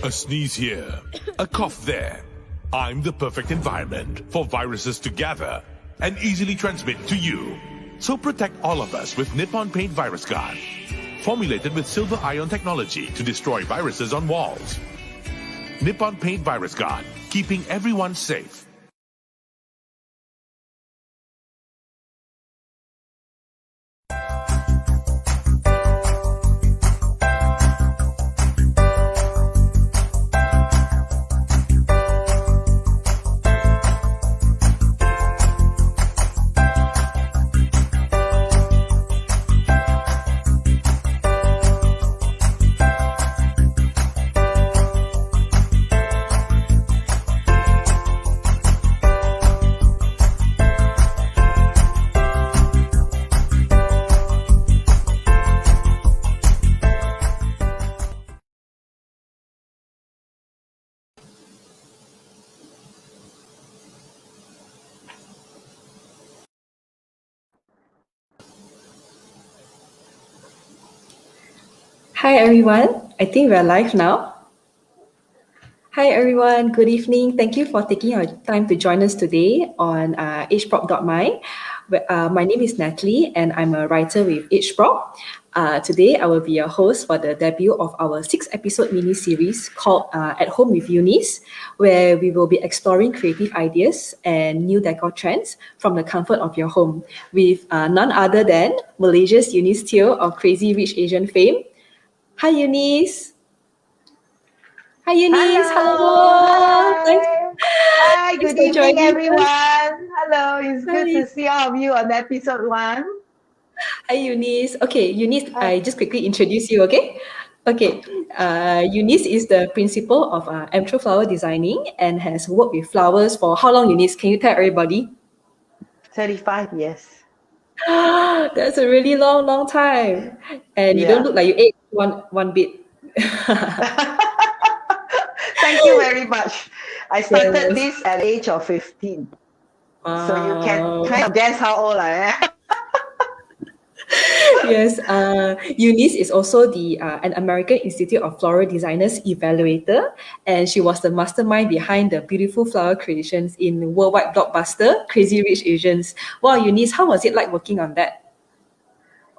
A sneeze here, a cough there. I'm the perfect environment for viruses to gather and easily transmit to you. So protect all of us with Nippon Paint Virus Guard. Formulated with silver ion technology to destroy viruses on walls. Nippon Paint Virus Guard, keeping everyone safe. Hi everyone, I think we're live now. Hi everyone, good evening. Thank you for taking your time to join us today on EdgeProp.my. My name is Natalie and I'm a writer with EdgeProp. Today I will be your host for the debut of our 6-episode mini-series called At Home with Eunice, where we will be exploring creative ideas and new decor trends from the comfort of your home with none other than Malaysia's Eunice Teo of Crazy Rich Asian fame. Hi Eunice. Hi Eunice. Hello. Hi, good evening everyone. Hello, it's good to see all of you on episode 1. Hi Eunice. Okay, Eunice, I just quickly introduce you, okay? Okay, Eunice is the principal of Amtrol Flower Designing and has worked with flowers for how long, Eunice? Can you tell everybody? 35 years. That's a really long time. And you don't look like you ate one bit. Thank you very much. I started this at the age of 15. Wow. So you can kind of guess how old I am. Yes, Eunice is also an American Institute of Floral Designers evaluator, and she was the mastermind behind the beautiful flower creations in worldwide blockbuster Crazy Rich Asians. Wow, Eunice, how was it like working on that?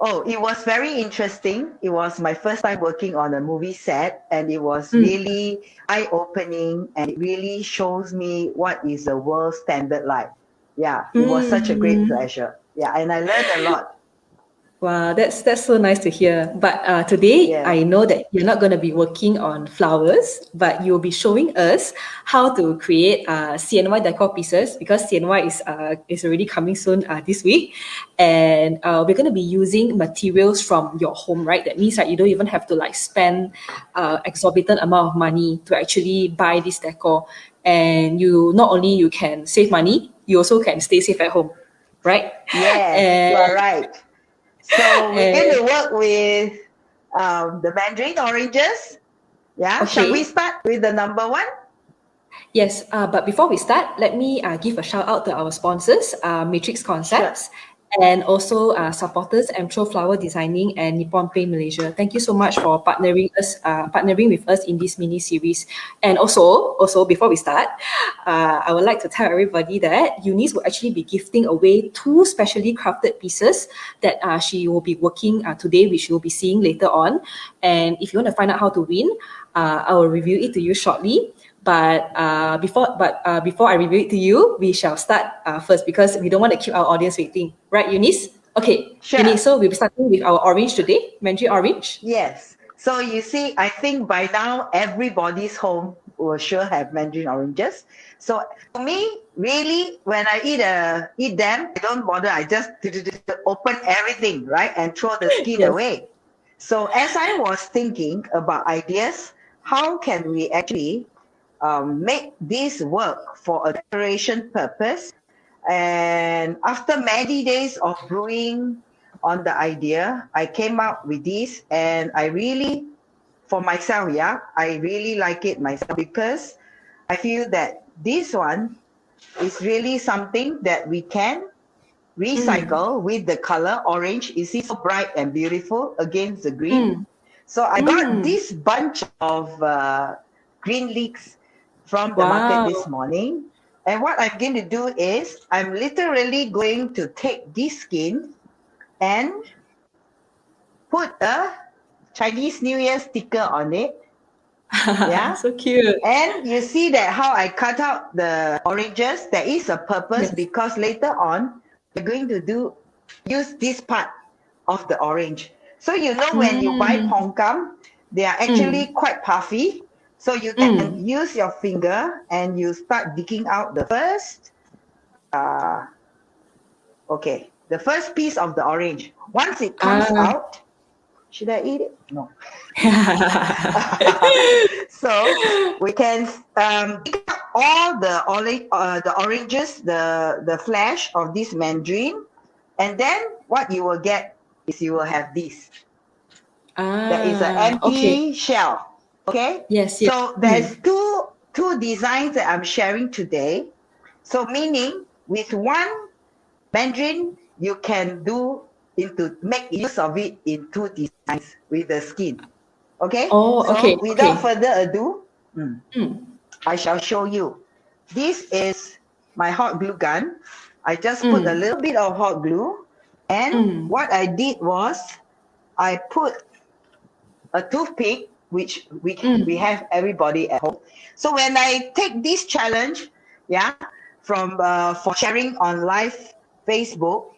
Oh, it was very interesting. It was my first time working on a movie set, and it was really eye-opening, and it really shows me what is the world standard like. Yeah, it was such a great pleasure. Yeah, and I learned a lot. Wow, that's so nice to hear. But today, I know that you're not going to be working on flowers, but you'll be showing us how to create CNY decor pieces, because CNY is already coming soon this week. And we're going to be using materials from your home, right? That means that you don't even have to spend exorbitant amount of money to actually buy this decor. And you can save money, you also can stay safe at home, right? Yes, you are right. So we're going to work with the Mandarin Oranges. Yeah, okay. Shall we start with the number 1? Yes, but before we start, let me give a shout out to our sponsors, Matrix Concepts, sure. And also supporters, Amtrol Flower Designing and Nippon Paint Malaysia. Thank you so much for partnering with us in this mini series. And also before we start, I would like to tell everybody that Eunice will actually be gifting away 2 specially crafted pieces that she will be working today, which you'll be seeing later on. And if you want to find out how to win, I will review it to you shortly. But before I review it to you, we shall start first, because we don't want to keep our audience waiting. Right, Eunice? Okay, sure. Eunice, so we'll be starting with our orange today, Mandarin Orange. Yes. So you see, I think by now, everybody's home will sure have Mandarin Oranges. So for me, really, when I eat them, I don't bother. I just open everything, right? And throw the skin away. So as I was thinking about ideas, how can we actually make this work for a decoration purpose? And after many days of brewing on the idea, I came up with this, and I really, for myself, I really like it myself, because I feel that this one is really something that we can recycle with the color orange. You see, so bright and beautiful against the green. So I got this bunch of green leeks from the market this morning. And what I'm going to do is I'm literally going to take this skin and put a Chinese New Year sticker on it. Yeah. So cute. And you see that how I cut out the oranges, there is a purpose because later on we're going to use this part of the orange. So you know when you buy pongkam, they are actually quite puffy. So you can use your finger and you start digging out the first, the first piece of the orange. Once it comes out, should I eat it? No. So we can dig out all the oranges, the flesh of this mandarin, and then what you will get is you will have this. There is an empty shell. Okay. Yes. So there's two designs that I'm sharing today. So meaning with one mandarin you can make use of it in two designs with the skin. Okay. So without further ado, I shall show you. This is my hot glue gun. I just put a little bit of hot glue, and what I did was I put a toothpick, which we have everybody at home. So when I take this challenge, for sharing on live Facebook,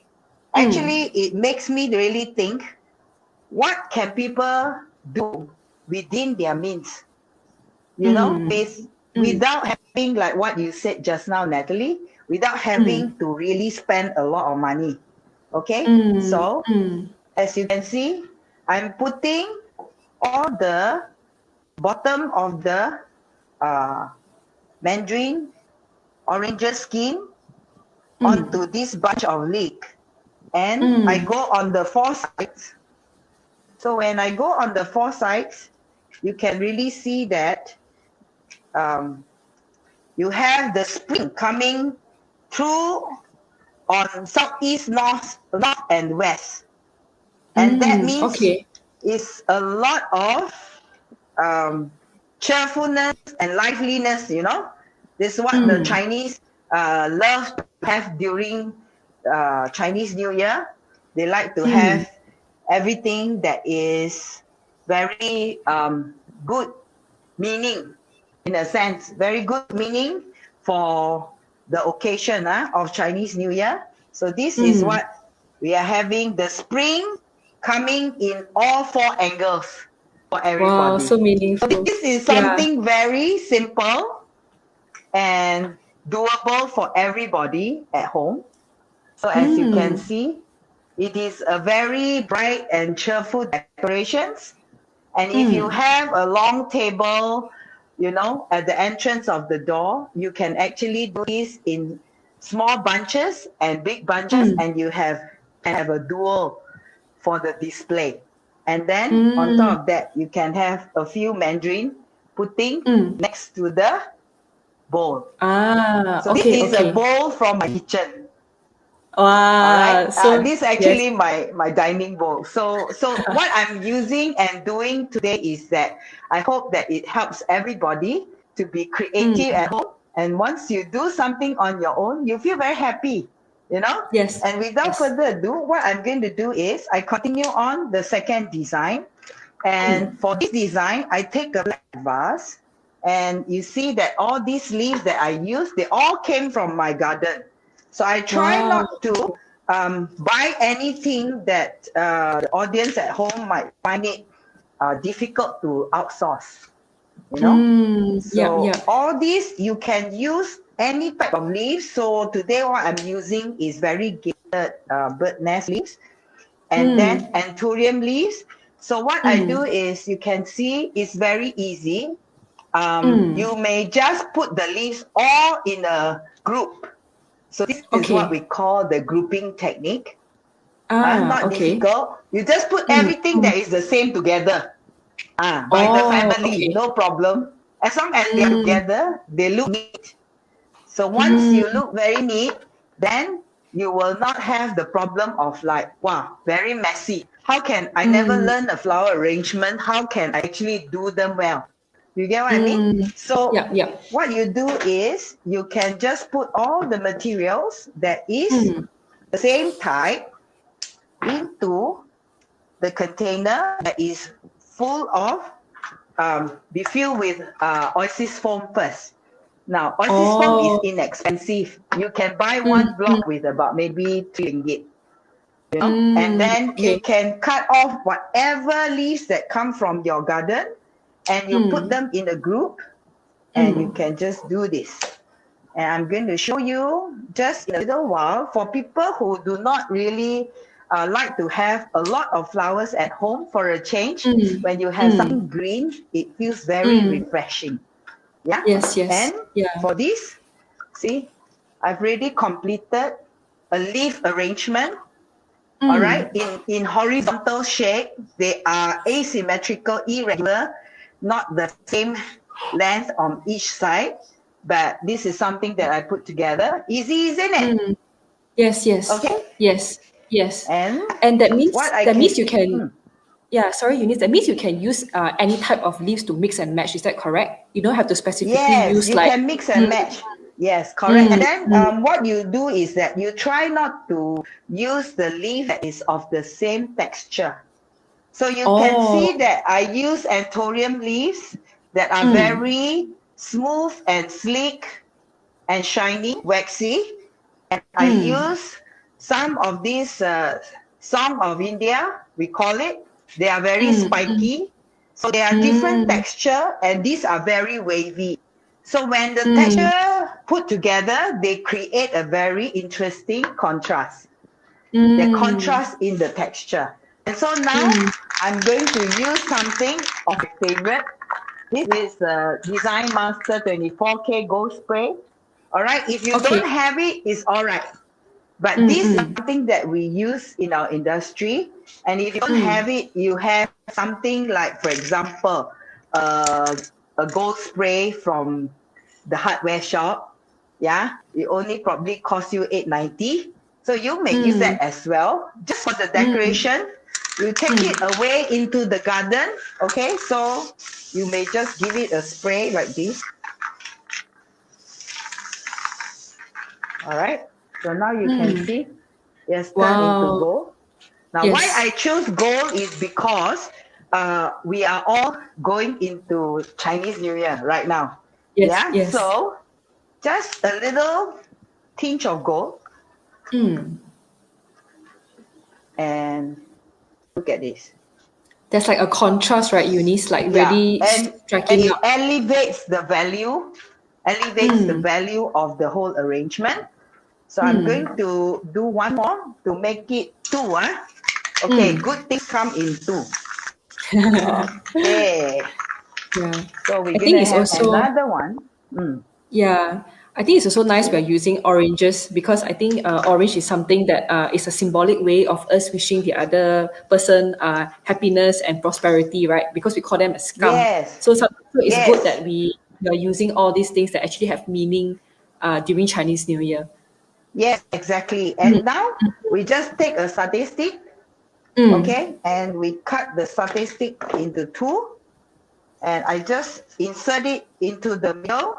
actually it makes me really think, what can people do within their means? You know, without having, like what you said just now, Natalie, without having to really spend a lot of money. Okay, so as you can see, I'm putting all the bottom of the mandarin oranges skin onto this bunch of leek, and I go on the four sides. So when I go on the four sides, you can really see that you have the spring coming through on southeast, north, and west, and that means it's a lot of cheerfulness and liveliness. You know, this is what the Chinese love to have during Chinese New Year. They like to have everything that is very good meaning, in a sense, very good meaning for the occasion of Chinese New Year. So this is what we are having, the spring coming in all four angles for everybody. Wow, so meaningful. So this is something very simple and doable for everybody at home. So as you can see, it is a very bright and cheerful decorations. And if you have a long table, you know, at the entrance of the door, you can actually do this in small bunches and big bunches, and you can have a dual for the display. And then on top of that, you can have a few mandarin putting next to the bowl. So this is a bowl from my kitchen. Wow. So this is actually my dining bowl. So what I'm using and doing today is that I hope that it helps everybody to be creative at home. And once you do something on your own, you feel very happy, you know? Yes. And without further ado, what I'm going to do is I continue on the second design. And for this design, I take a black vase, and you see that all these leaves that I use, they all came from my garden. So I try not to buy anything that the audience at home might find it difficult to outsource. You know, all these you can use any type of leaves. So today what I'm using is variegated bird nest leaves, and then anthurium leaves. So what I do is, you can see it's very easy. You may just put the leaves all in a group. So this is what we call the grouping technique. Not difficult. You just put everything that is the same together. By the family, no problem. As long as they are together, they look neat. So once you look very neat, then you will not have the problem of like, wow, very messy. How can I never learn a flower arrangement? How can I actually do them well? You get what I mean? So Yeah, yeah. what you do is you can just put all the materials that is the same type into the container that is full of, be filled with oasis foam first. Now, oasis foam is inexpensive. You can buy one block with about maybe 3 ringgit. You know? And then you can cut off whatever leaves that come from your garden and you put them in a group and you can just do this. And I'm going to show you just in a little while for people who do not really like to have a lot of flowers at home for a change. When you have something green, it feels very refreshing. Yeah. Yes, yes. And for this, see, I've already completed a leaf arrangement. All right, in horizontal shape, they are asymmetrical, irregular, not the same length on each side. But this is something that I put together. Easy, isn't it? Yes, yes. Okay. Yes, yes. And that means you can. Hmm. Sorry, Eunice. That means you can use any type of leaves to mix and match. Is that correct? You don't have to specifically use you like. can mix and match. Yes, correct. And then what you do is that you try not to use the leaf that is of the same texture. So you can see that I use anthurium leaves that are very smooth and sleek and shiny, waxy. And I use some of these Song of India, we call it. They are very spiky. So they are different texture and these are very wavy. So when the texture put together, they create a very interesting contrast. The contrast in the texture. And so now I'm going to use something of my favorite. This is Design Master 24K Gold Spray. All right, if you don't have it, it's all right. But this is something that we use in our industry. And if you don't have it, you have something like, for example, a gold spray from the hardware shop. Yeah, it only probably costs you $8.90. So you may use that as well, just for the decoration. You take it away into the garden. Okay, so you may just give it a spray like this. All right. So now you can see it's turned into gold. Now, why I choose gold is because we are all going into Chinese New Year right now. Yes. So just a little tinge of gold. And look at this. There's like a contrast, right, Eunice? Like really striking it up. elevates the value, the value of the whole arrangement. So I'm going to do one more to make it 2. Okay, good things come in 2. Okay. Yeah. So we're going to have another one. Yeah. I think it's also nice we're using oranges because I think orange is something that is a symbolic way of us wishing the other person happiness and prosperity, right? Because we call them a scum. Yes. So it's good that we are using all these things that actually have meaning during Chinese New Year. Yes, exactly. And now we just take a satay stick, okay, and we cut the satay stick into 2, and I just insert it into the middle,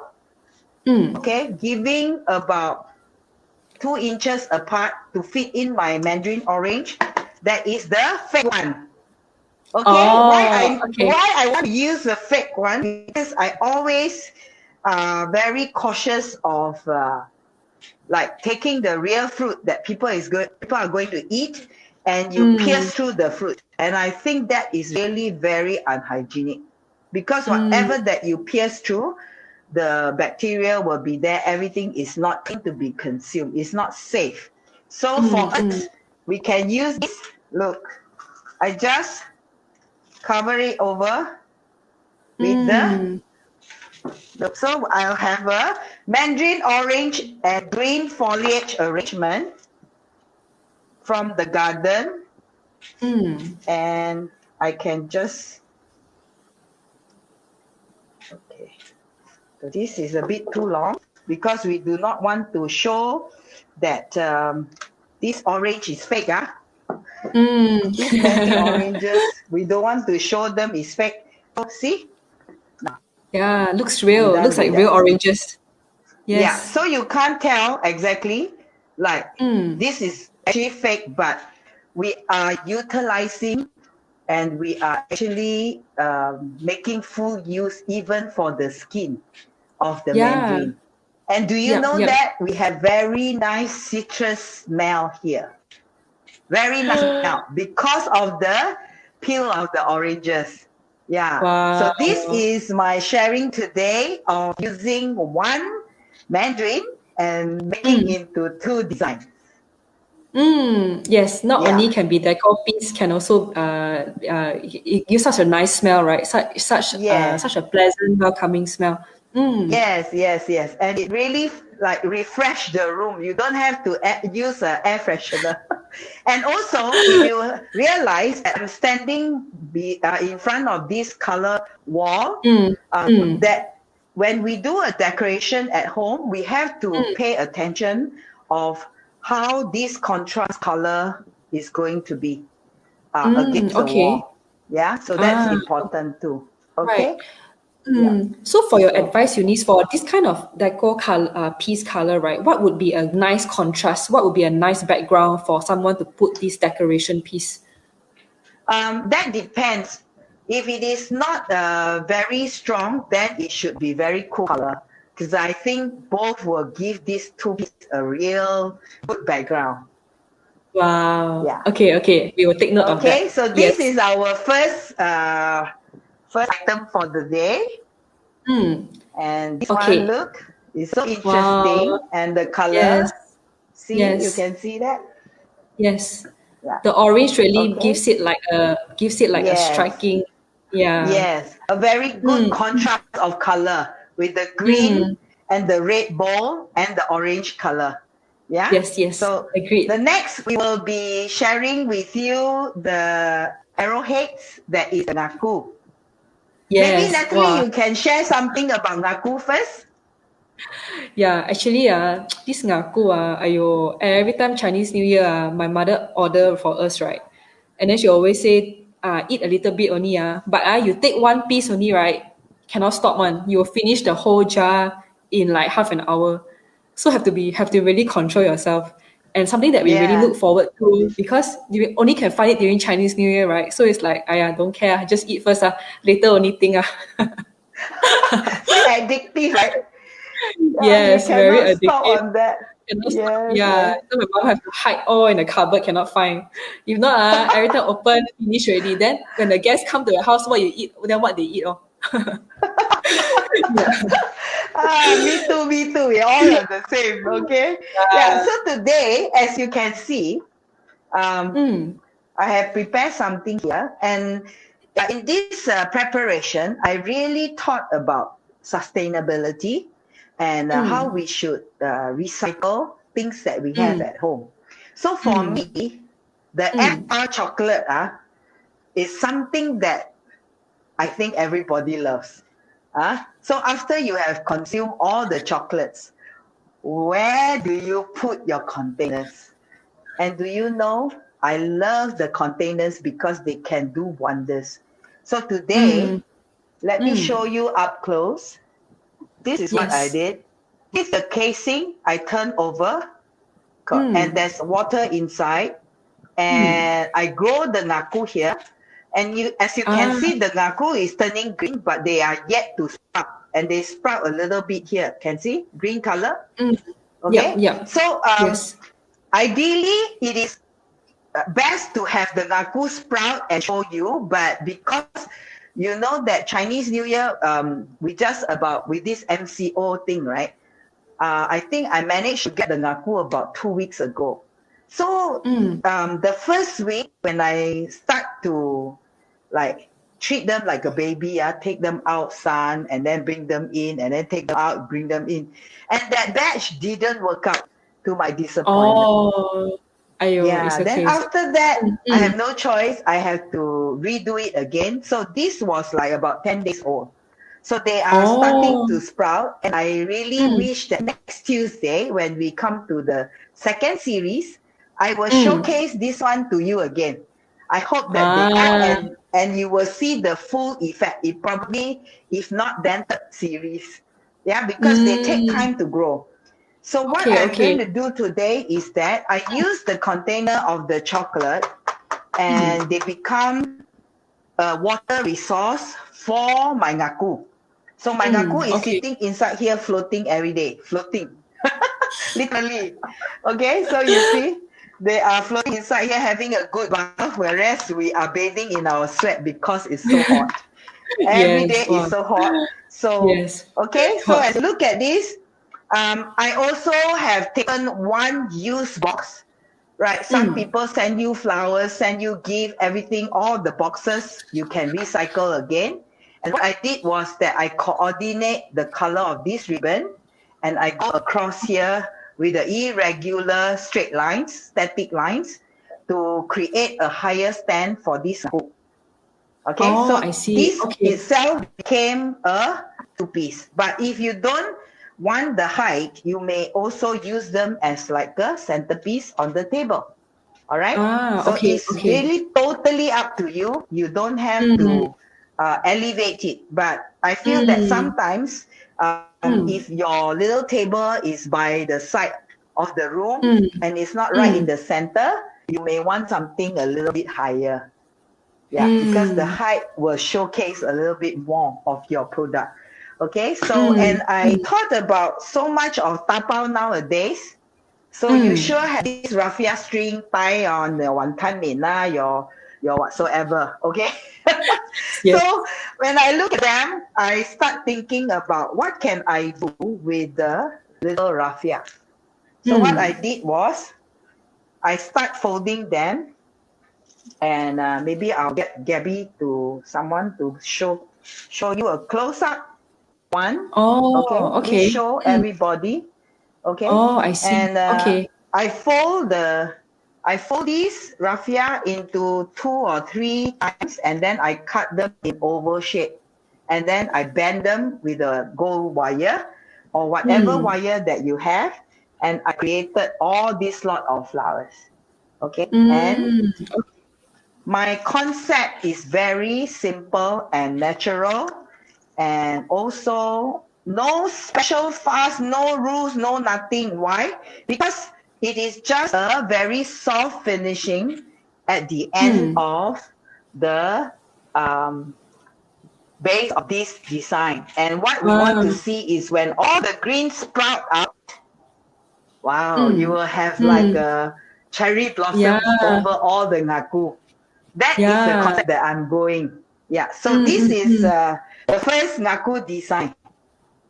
okay, giving about 2 inches apart to fit in my Mandarin orange. That is the fake one. Okay, why I want to use the fake one because I always very cautious of like taking the real fruit that people are going to eat and you pierce through the fruit. And I think that is really very unhygienic because whatever that you pierce through, the bacteria will be there. Everything is not going to be consumed. It's not safe. So for us, we can use this. Look, I just cover it over with the so I'll have a Mandarin orange and green foliage arrangement from the garden. And I can just, okay. So this is a bit too long because we do not want to show that this orange is fake. These Mandarin oranges, we don't want to show them is fake. So see? Now, Yeah, looks real. done Looks like with real that. oranges. Yeah, Yes. so you can't tell exactly, like Mm. this is actually fake, but we are utilizing and we are actually making full use even for the skin of the Yeah. mandarin. And do you Yep. know Yep. that we have very nice citrus smell here? Very nice smell because of the peel of the oranges. Yeah. So this Wow. is my sharing today of using one mandarin and making Mm. into two designs. Yes, not Yeah. only can be decor piece, can also it gives such a nice smell, right? Yeah. Such a pleasant, welcoming smell. Yes. And it really like refresh the room. You don't have to use an air freshener. And also, if you realize that I'm standing in front of this color wall, Mm. Mm. that when we do a decoration at home, we have to pay attention of how this contrast color is going to be against the Okay. wall. Yeah, so that's Ah, important too. right. Okay. Yeah. So for your So advice, Eunice, for this kind of decor color, piece color, right? What would be a nice contrast? What would be a nice background for someone to put this decoration piece? that depends. If it is not very strong, then it should be very cool color. Because I think both will give these two pieces a real good background. Wow. Yeah. Okay. We will take note of Okay, that. so this Yes. is our first item for the day. And this one, Okay. look, is so interesting. Wow. And the color, Yes. see, you Yes. can see that? Yes. Yeah. The orange really Okay. gives it like a Yes. striking. Yeah. Yes. A very good contrast of color with the green Mm. and the red bowl and the orange color. Yeah. Yes. So Agreed. the next we will be sharing with you the arrowheads that is Naku. Maybe Yes. Natalie, Wow. you can share something about Naku first. Yeah, actually, this ngaku, ayo, every time Chinese New Year, my mother order for us, right? And then she always say, eat a little bit only, but you take one piece only, right? Cannot stop one. You will finish the whole jar in like half an hour. So have to really control yourself. And something that we really Yeah. look forward to because you only can find it during Chinese New Year, right? So it's like, don't care, just eat first, later only think. So addictive, right? Yeah, you Yes, very cannot stop addictive. on that. Cannot stop. Yes, Yeah, yes. so my mom have to hide all in the cupboard, cannot find. If not, every time open, finish already. Then when the guests come to your house, what you eat, then what they eat, oh. Yeah. Me too. We all are the same, okay? Yeah, so today, as you can see, I have prepared something here. And in this preparation, I really thought about sustainability and how we should recycle things that we have at home. So for me, the FR chocolate is something that I think everybody loves. So after you have consumed all the chocolates, where do you put your containers? And do you know, I love the containers because they can do wonders. So today, let me show you up close. This is what I Yes. did. This is the casing I turned over, and there's water inside. And I grow the ngaku here. And as you can see, the ngaku is turning green, but they are yet to sprout. And they sprout a little bit here. Can see? Green color. Okay? Yep. So Yes. ideally, it is best to have the ngaku sprout and show you, but because you know that Chinese New Year, with this MCO thing, right? I think I managed to get the ngaku about 2 weeks ago. So the first week when I start to like treat them like a baby, take them out sun and then bring them in and then take them out, bring them in. And that batch didn't work out, to my disappointment. Oh, ayo, it's Yeah, then okay. after that, I have no choice. I have to redo it again. So this was like about 10 days old. So they are starting to sprout. And I really wish that next Tuesday, when we come to the second series, I will showcase this one to you again. I hope that they are, and you will see the full effect. It probably, if not then third series. Yeah, because they take time to grow. So what I'm going to do today is that I use the container of the chocolate and they become a water resource for my ngaku. So my ngaku is sitting inside here floating every day, floating, literally. Okay, so you see, they are floating inside here having a good bath, whereas we are bathing in our sweat because it's so hot. Every day is so hot. So, okay, so as you look at this, I also have taken one used box, right? Some people send you flowers, send you gift, everything, all the boxes you can recycle again. And what I did was that I coordinate the color of this ribbon and I go across here with the irregular straight lines, static lines, to create a higher stand for this hook. Okay, so I see. This itself became a two-piece. But if you don't want the height, you may also use them as like a centerpiece on the table. All right? So it's really totally up to you. You don't have to elevate it. But I feel that sometimes if your little table is by the side of the room and it's not right in the center, you may want something a little bit higher. Yeah, because the height will showcase a little bit more of your product. Okay, so and I thought about so much of tapao nowadays. So you sure have this raffia string tie on the wantan mee na, your whatsoever. Okay. So when I look at them, I start thinking about what can I do with the little raffia. So what I did was I start folding them, and maybe I'll get Gabby to someone to show you a close up one. Okay. Show everybody. Okay. I see. And I fold these raffia into 2 or 3 times, and then I cut them in oval shape, and then I bend them with a gold wire or whatever wire that you have, and I created all this lot of flowers. Okay. And my concept is very simple and natural, and also no special fuss, no rules, no nothing. Why? Because it is just a very soft finishing at the end of the base of this design. And what we want to see is when all the greens sprout out, wow, you will have like a cherry blossom over all the ngaku. That is the concept that I'm going. Yeah, so this is the first ngaku design.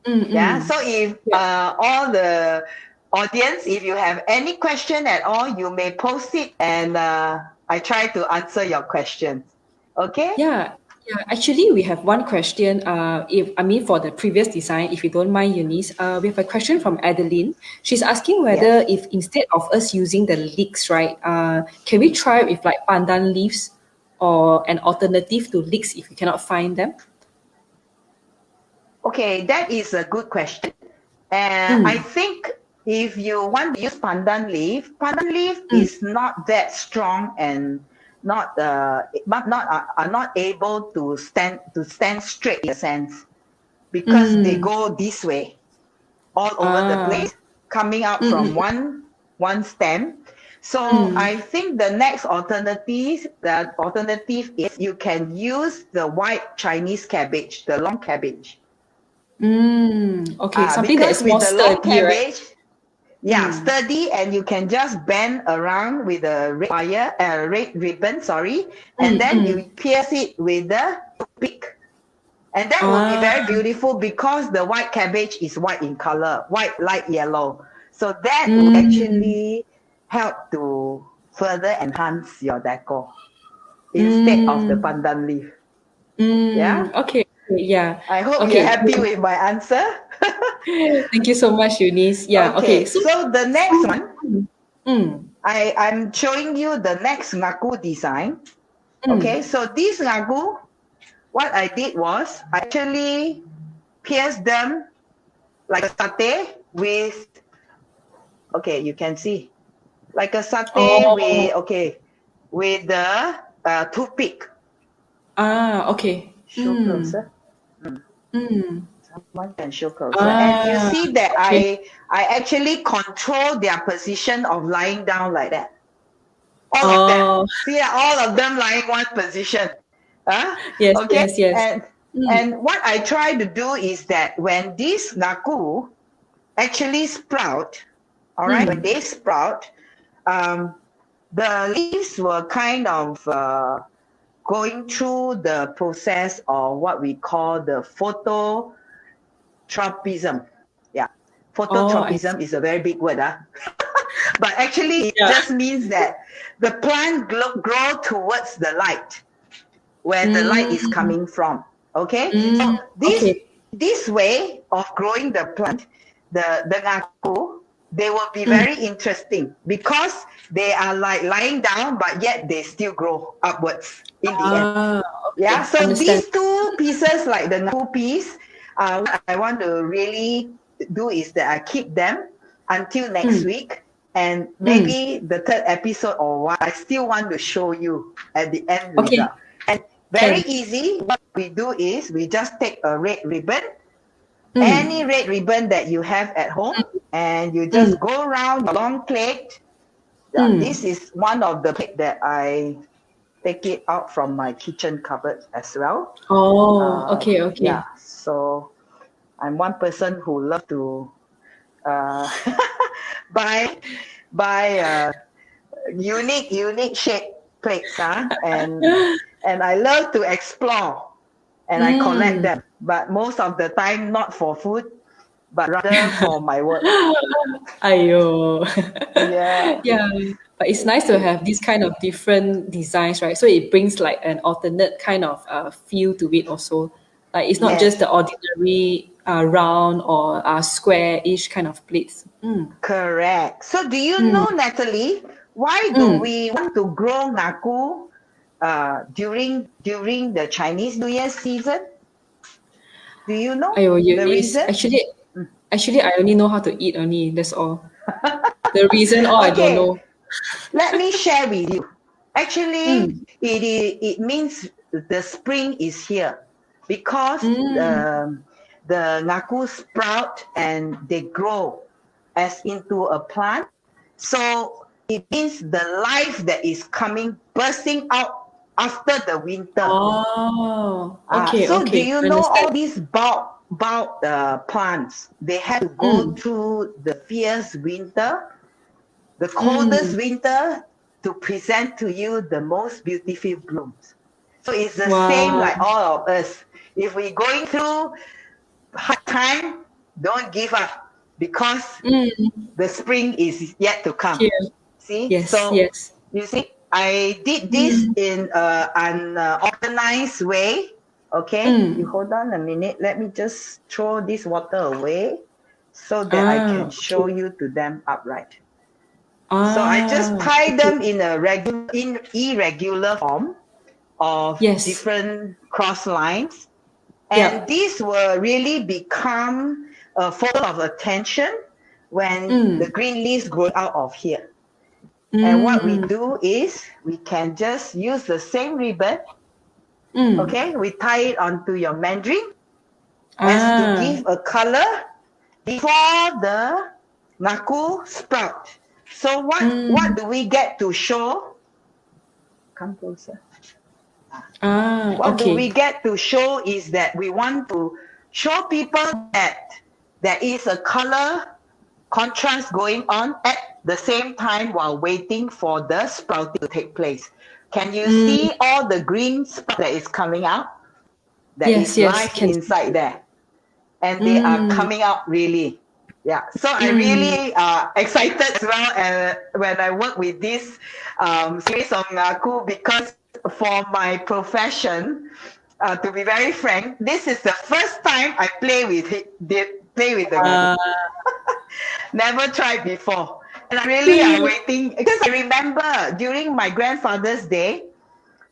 Yeah, so if all the audience, if you have any question at all, you may post it, and I try to answer your questions. Okay? Yeah, actually, we have one question. For the previous design, if you don't mind, Eunice, we have a question from Adeline. She's asking whether if instead of us using the leeks, right, can we try with like pandan leaves or an alternative to leeks if we cannot find them? Okay, that is a good question. And I think if you want to use pandan leaf is not that strong and not able to stand straight in a sense, because they go this way all over the place, coming out from one stem. So I think the next alternative is you can use the white Chinese cabbage, the long cabbage. Okay, something that is more sturdy, cabbage, right? Sturdy, and you can just bend around with a red ribbon, and then you pierce it with the toothpick. And that will be very beautiful because the white cabbage is white in color, white light yellow. So that will actually help to further enhance your decor instead of the pandan leaf. Yeah? Okay. Yeah. I hope you're happy with my answer. Thank you so much, Eunice. Yeah. Okay. So the next one, I'm showing you the next ngaku design. Okay. So this ngaku, what I did was I actually pierced them like a satay with. Okay, you can see like a satay with the toothpick. Okay. Show closer. Someone can show closer. And you see that okay. I actually control their position of lying down like that. All of them. See, all of them lying one position. Yes, Okay. yes. And what I try to do is that when these ngaku actually sprout, all right, when they sprout, the leaves were kind of going through the process of what we call the phototropism. Yeah, phototropism is a very big word, but actually it just means that the plant grow towards the light, where the light is coming from. Okay, so this way of growing the plant, the ngaku, they will be very interesting because they are like lying down, but yet they still grow upwards in the end. Yeah, so these two pieces, like the ngaku piece, what I want to really do is that I keep them until next week, and maybe the third episode or what, I still want to show you at the end result. And very easy. What we do is we just take a red ribbon, any red ribbon that you have at home, and you just go around a long plate. This is one of the plate that I take it out from my kitchen cupboard as well. Okay. Yeah, so I'm one person who love to buy unique shape plates, and I love to explore, and I collect them, but most of the time not for food, but rather for my work. Ayo. Yeah. But it's nice to have these kind of different designs, right? So it brings like an alternate kind of feel to it also. Like it's not just the ordinary round or square-ish kind of plates. Correct. So do you know, Natalie, why do we want to grow ngaku during the Chinese New Year season? Do you know the reason? Actually, I only know how to eat only. That's all. The reason, I don't know. Let me share with you. Actually, it means the spring is here because the ngaku sprout and they grow as into a plant. So it means the life that is bursting out after the winter. Okay. Do you know all these bulb plants? They have to go through the fierce winter, the coldest winter, to present to you the most beautiful blooms. So it's the same like all of us. If we're going through hard time, don't give up because the spring is yet to come. See? Yes. You see, I did this in an organized way. Okay, you hold on a minute. Let me just throw this water away so that I can show you to them upright. So I just tie them in a irregular form of different cross lines. And these will really become a focal of attention when the green leaves grow out of here. And what we do is we can just use the same ribbon. Okay, we tie it onto your Mandarin as to give a color before the ngaku sprout. So what do we get to show? Come closer. What do we get to show is that we want to show people that there is a color contrast going on at the same time while waiting for the sprouting to take place. Can you see all the green sprout that is coming out? That is life inside there. And they are coming out really. Yeah. So I'm really excited as well when I work with this series of ngaku, because for my profession, to be very frank, this is the first time I play with the ngaku. Never tried before. And I really am waiting, because I remember during my grandfather's day,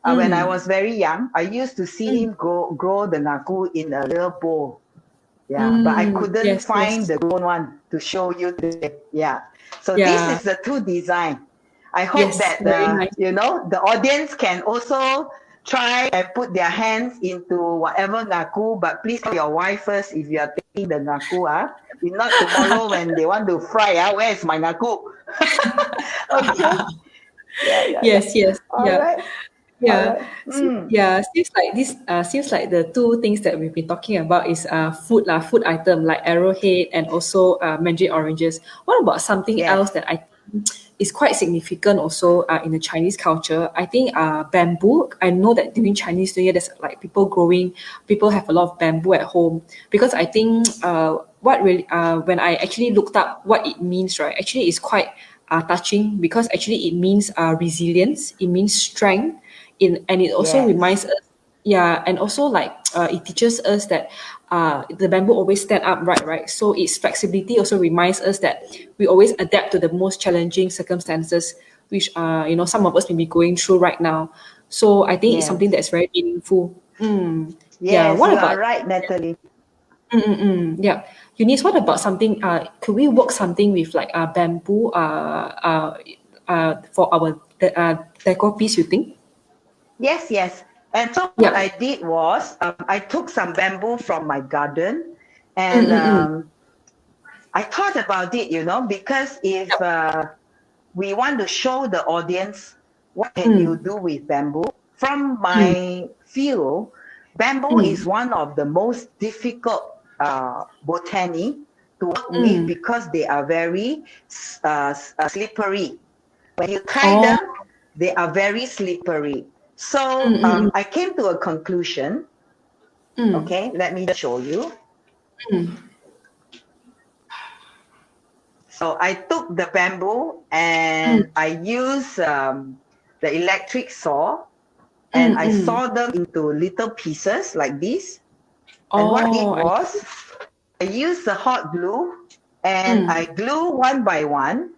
when I was very young, I used to see him grow the ngaku in a little bowl. Yeah, but I couldn't find the grown one to show you today. Yeah. So this is the two design. I hope Yes, that very nice. the audience can also try and put their hands into whatever ngaku, but please tell your wife first if you are taking the ngaku. If not, tomorrow when they want to fry, where is my ngaku? Okay. Yeah. Yes, yes, All yeah. right. Yeah, All right. yeah. Seems like this. Seems like the two things that we've been talking about is food food item like arrowhead and also Mandarin oranges. What about something Yes. else that I think is quite significant also in the Chinese culture? I think bamboo. I know that during Chinese New Year, there's like people have a lot of bamboo at home because I think what really when I actually looked up what it means, right? Actually, it's quite touching because actually it means resilience. It means strength and it also Yes. reminds us, yeah, and also like it teaches us that the bamboo always stand upright, right? So its flexibility also reminds us that we always adapt to the most challenging circumstances, which some of us may be going through right now. So I think it's Yes. something that's very meaningful. Yeah. Yes, What you are about right, Natalie. yeah, Eunice? What about something? Could we work something with like bamboo? For our decor piece, you think? Yes. And so what Yeah. I did was I took some bamboo from my garden and Mm-mm-mm. I thought about it, because if we want to show the audience what can you do with bamboo, from Mm. my feel, bamboo is one of the most difficult botany to work with because they are very slippery. When you tie Oh. them, they are very slippery. So I came to a conclusion. Okay, let me show you. So I took the bamboo and I used the electric saw and I saw them into little pieces like this. And what I did Oh, was I used the hot glue and I glue one by one.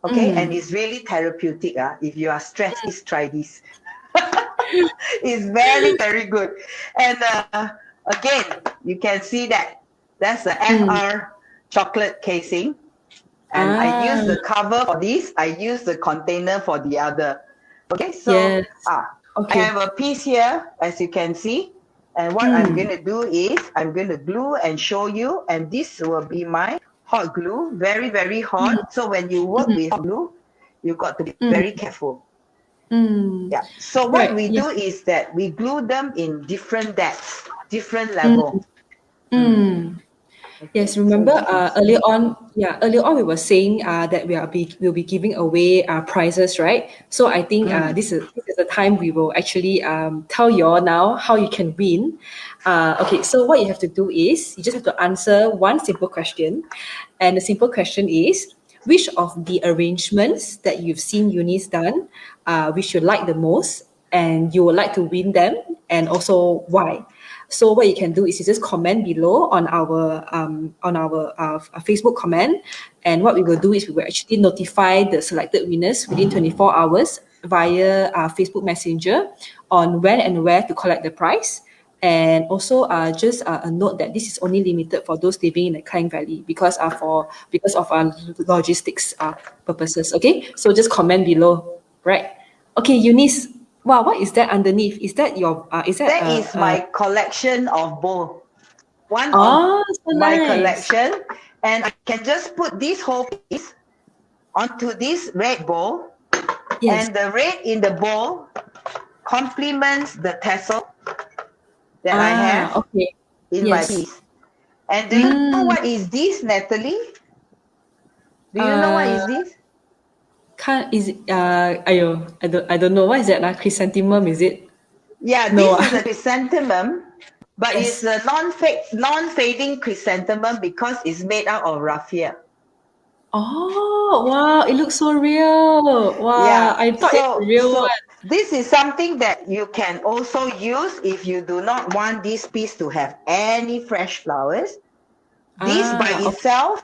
Okay, and it's really therapeutic. If you are stressed, please try this. It's very, very good. And again, you can see that that's the FR chocolate casing. And I use the cover for this. I use the container for the other. Okay, so yes. I Okay. have a piece here, as you can see. And what I'm going to do is I'm going to glue and show you. And this will be my hot glue, very, very hot. So when you work with hot glue, you've got to be very careful. Yeah. So what Right. we Yeah. do is that we glue them in different depths, different level. Yes, Okay, so remember this is earlier on we were saying that we'll be giving away prizes, right? So I think this is the time we will actually tell you all now how you can win. Okay, so what you have to do is you just have to answer one simple question, and the simple question is which of the arrangements that you've seen Eunice done, which you like the most, and you would like to win them, and also why. So what you can do is you just comment below on our Facebook comment, and what we will do is we will actually notify the selected winners within 24 hours via Facebook Messenger on when and where to collect the prize. And also, just a note that this is only limited for those living in the Klang Valley because of our logistics purposes. Okay, so just comment below, right? Okay, Eunice. Wow, what is that underneath? Is that your? Is that that is my collection of bowl. One of Oh, so my nice. collection, and I can just put this whole piece onto this red bowl, Yes. and the red in the bowl complements the tassel that I have Okay. in my Yes. piece. And do you know what is this, Natalie? Do you know what is this? Can't is it? Ayo, I don't know. What is that? Chrysanthemum, is it? Yeah, No. this is a chrysanthemum, but Yes. it's a non-fading chrysanthemum because it's made out of raffia. Oh, wow! It looks so real. Wow, Yeah, I thought it's a real so one. this is something that you can also use if you do not want this piece to have any fresh flowers. This by Okay. itself,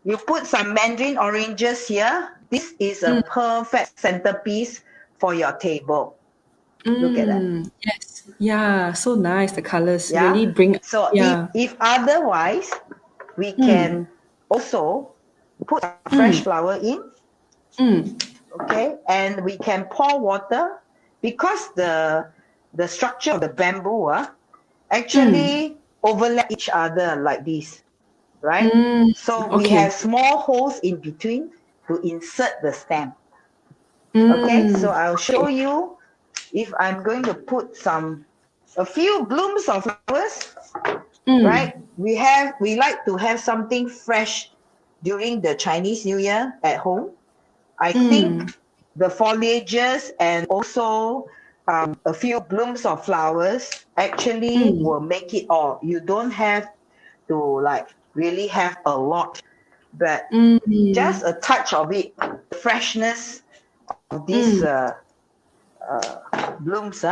you put some Mandarin oranges here. This is a perfect centerpiece for your table. Look at that. Yes. Yeah. So nice. The colors Yeah. really bring. So Yeah. if otherwise, we can also put a fresh flower in. Okay, and we can pour water because the structure of the bamboo actually overlap each other like this, right? So we Okay. have small holes in between to insert the stem. Okay, so I'll show you if I'm going to put a few blooms of flowers, right? We like to have something fresh during the Chinese New Year at home. I think the foliages and also a few blooms of flowers actually will make it all. You don't have to like really have a lot, but just a touch of it, the freshness of these blooms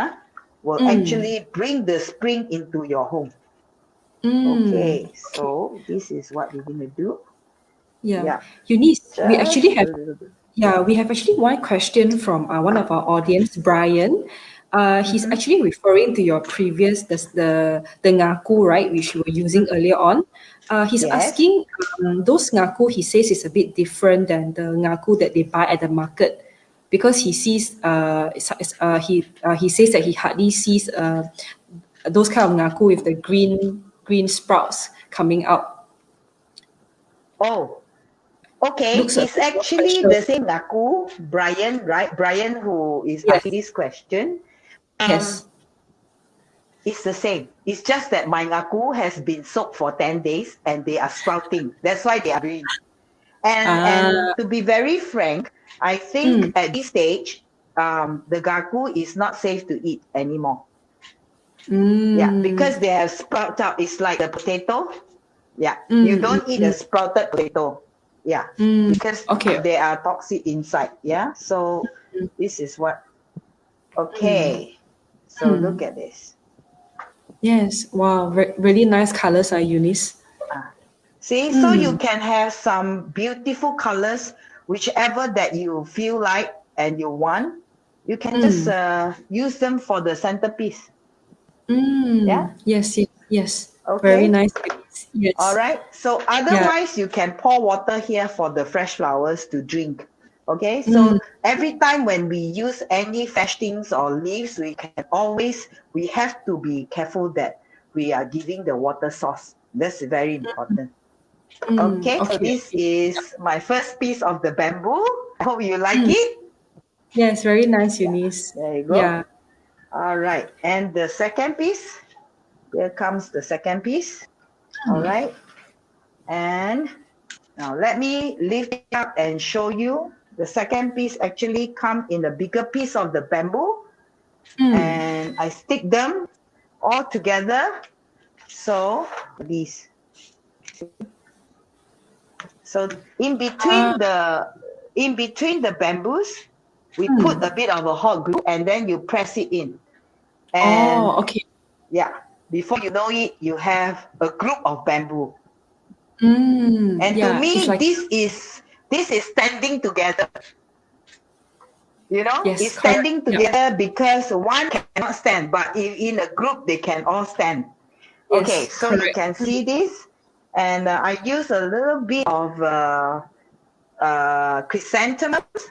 will actually bring the spring into your home. Okay, so this is what we're going to do. Yeah. Eunice, we Just actually have a little bit. we have actually one question from one of our audience, Brian. He's actually referring to your previous the ngaku, right, which you were using earlier on. He's Yes. asking those ngaku. He says it's a bit different than the ngaku that they buy at the market because he sees he says that he hardly sees those kind of ngaku with the green sprouts coming out. Oh, okay. Looks a It's bit more actually special. the same ngaku, Brian, right? Brian who is Yes. asking this question. Yes. It's the same. It's just that my ngaku has been soaked for 10 days and they are sprouting. That's why they are green. And to be very frank, I think at this stage, the ngaku is not safe to eat anymore. Yeah, because they have sprouted out. It's like a potato. Yeah, you don't eat a sprouted potato. Yeah, because they are toxic inside. Yeah, so this is what. Okay, so look at this. Yes. Wow. Really nice colors, Eunice. See, so you can have some beautiful colors, whichever that you feel like and you want. You can just use them for the centerpiece. Yeah. Yes. Yes. Okay. Very nice. Yes. All right. So otherwise, you can pour water here for the fresh flowers to drink. Okay. So every time when we use any fresh things or leaves, we have to be careful that we are giving the water source. That's very important. Okay. So this is my first piece of the bamboo. I hope you like it. Yes. Very nice, Eunice. There you go. Yeah. All right. And the second piece. Here comes the second piece. All right. And now let me lift it up and show you. The second piece actually come in a bigger piece of the bamboo. And I stick them all together. So these. So in between the bamboos, we put a bit of a hot glue and then you press it in. And yeah, before you know it, you have a group of bamboo. And to me, like, this is standing together. You know, Yes, it's standing correct. together because one cannot stand, but in a group they can all stand. Yes, Okay, so you correct. can see this, and I use a little bit of chrysanthemums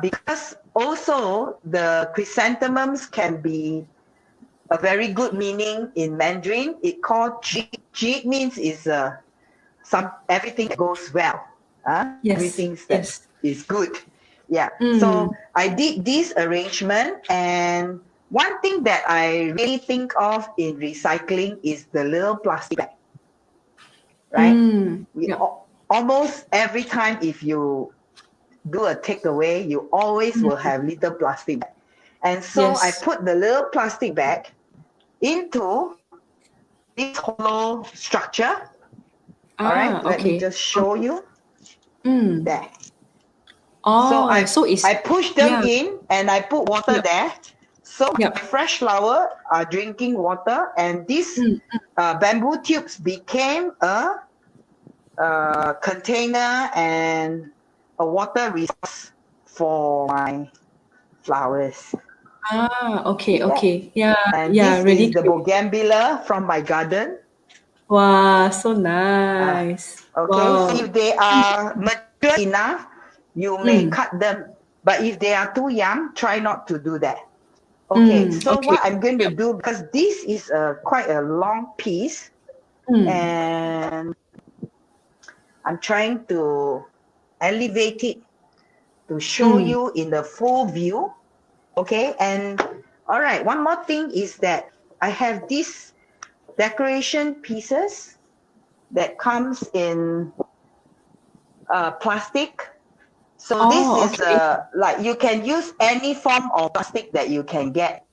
because also the chrysanthemums can be a very good meaning in Mandarin. It called Ji. Ji means is everything that goes well. Yes, Everything that yes. is good. Yeah. So I did this arrangement, and one thing that I really think of in recycling is the little plastic bag. Right? Almost every time if you do a takeaway, you always will have little plastic bag. And so I put the little plastic bag into this hollow structure. All right, let me just show you. There. Oh, I push them in and I put water there. So my fresh flower are drinking water, and these bamboo tubes became a container and a water resource for my flowers. Okay. Yeah, And yeah, this really is the cute. bougainvillea from my garden. Wow, so nice. Okay, Wow. so if they are mature enough, you may cut them But if they are too young, try not to do that. Okay, so okay. what I'm going to do, because this is quite a long piece, and I'm trying to elevate it to show you in the full view. Okay, and all right, one more thing is that I have these decoration pieces that comes in plastic. So this is okay. like you can use any form of plastic that you can get.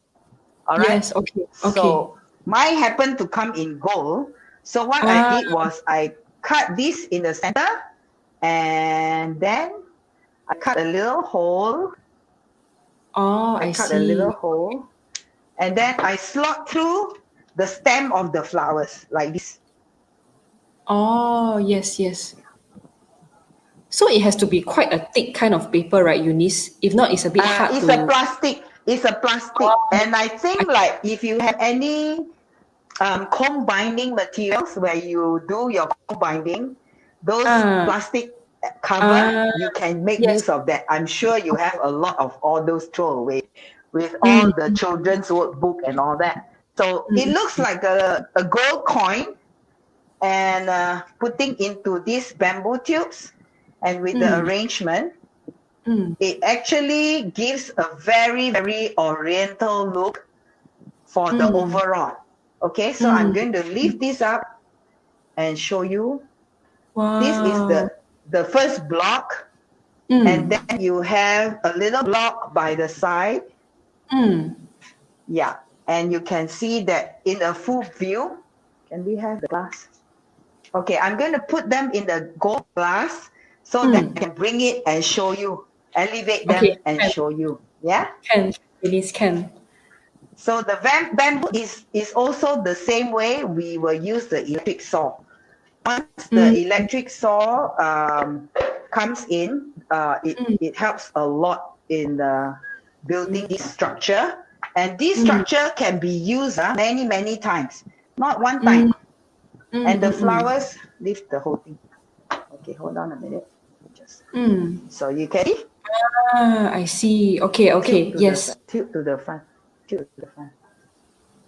All right. Yes, okay, okay. So mine happened to come in gold. So what I did was I cut this in the center, and then I cut a little hole. I cut see. a little hole, and then I slot through the stem of the flowers like this. Oh, yes, yes. So it has to be quite a thick kind of paper, right, Eunice? If not, it's a bit hard It's to... a plastic. It's a plastic. And I think like if you have any comb binding materials where you do your comb binding, those plastic cover, you can make use of that. I'm sure you have a lot of all those throwaway with all the children's workbook and all that. So it looks like a gold coin, and putting into these bamboo tubes, and with the arrangement, it actually gives a very, very oriental look for the overall. Okay, so I'm going to lift this up and show you. Wow. This is the first block, and then you have a little block by the side. Yeah, and you can see that in a full view. Can we have the glass? Okay, I'm going to put them in the gold glass so that I can bring it and show you, elevate them and show you. Yeah? Can, Eunice, can. So the bamboo is also the same way we will use the electric saw. Once the electric saw comes in, it helps a lot in building this structure. And this structure can be used many, many times, not one time. And the flowers, lift the whole thing. Okay, hold on a minute. So you can see? I see. Okay, okay, yes. Tilt to the front. Tilt to the front.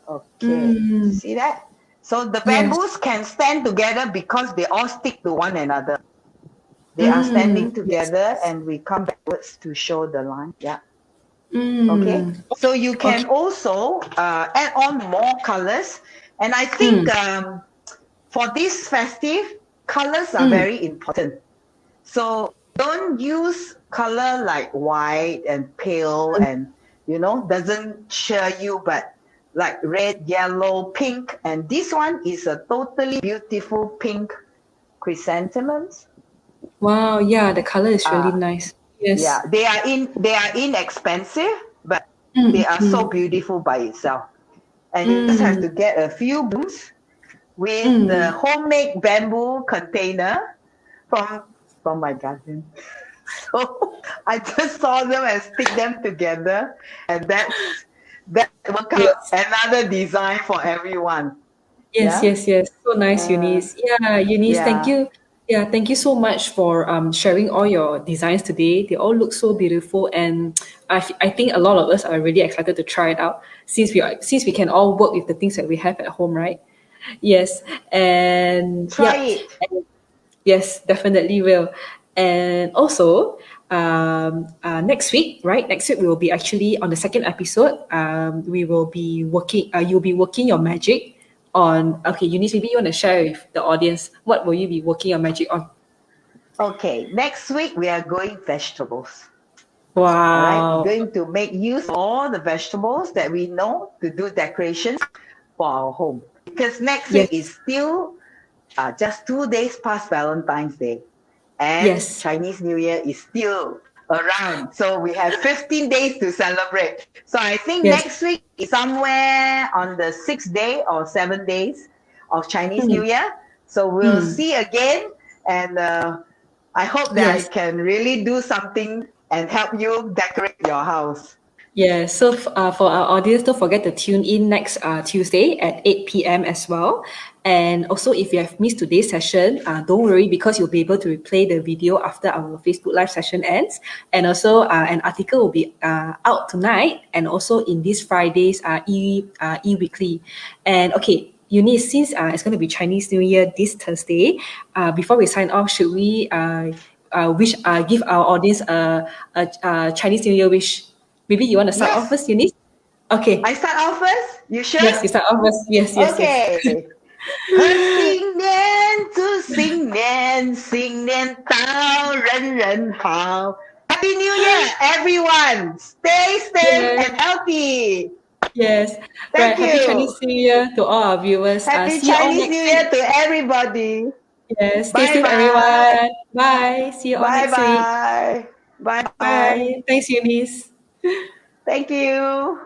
Okay, see that? So the bamboos can stand together because they all stick to one another. They are standing together, and we come backwards to show the line. Yeah. Okay. So you can also add on more colors. And I think for this festive, colors are very important. So don't use color like white and pale and, doesn't cheer you, but like red, yellow, pink. And this one is a totally beautiful pink chrysanthemums. Wow, yeah, the color is really nice. Yes. Yeah, they are inexpensive, but they are so beautiful by itself. And you just have to get a few blooms with the homemade bamboo container from my garden. So I just saw them and stick them together, and that worked out another design for everyone. Yes, yes. So nice, Eunice. Yeah, Eunice, thank you. Yeah, thank you so much for sharing all your designs today. They all look so beautiful, and I think a lot of us are really excited to try it out since we can all work with the things that we have at home, right? Yes, and Try it. Yes, definitely will. And also, next week, right? Next week we will be actually on the second episode. We will be working. You'll be working your magic on. Okay, Eunice, maybe you want to share with the audience what will you be working your magic on? Okay, next week we are going vegetables. Wow. All right, we're going to make use of all the vegetables that we know to do decorations for our home. Because next week is still just 2 days past Valentine's Day. And Chinese New Year is still around. So we have 15 days to celebrate. So I think next week is somewhere on the 6th day or 7 days of Chinese New Year. So we'll see again. And I hope that I can really do something and help you decorate your house. Yeah, so for our audience, don't forget to tune in next Tuesday at 8 p.m. as well. And also, if you have missed today's session, don't worry because you'll be able to replay the video after our Facebook Live session ends. And also, an article will be out tonight and also in this Friday's e-weekly. And okay, Eunice, since it's going to be Chinese New Year this Thursday, before we sign off, should we give our audience a Chinese New Year wish? Maybe you want to start off first, Eunice? Okay. I start off first? You sure? Yes, you start off first. Yes. Okay. 和新年祝新年，新年到，人人好。Happy New Year, everyone! Stay safe Yeah. and healthy. Yes. Thank Happy you. Chinese New Year to all our viewers. Happy See you all Chinese next New week. Year to everybody. Yes. Stay safe, Bye-bye. everyone. Bye. See you all next week. Bye-bye. Bye-bye. Bye. Thanks, Eunice. Thank you.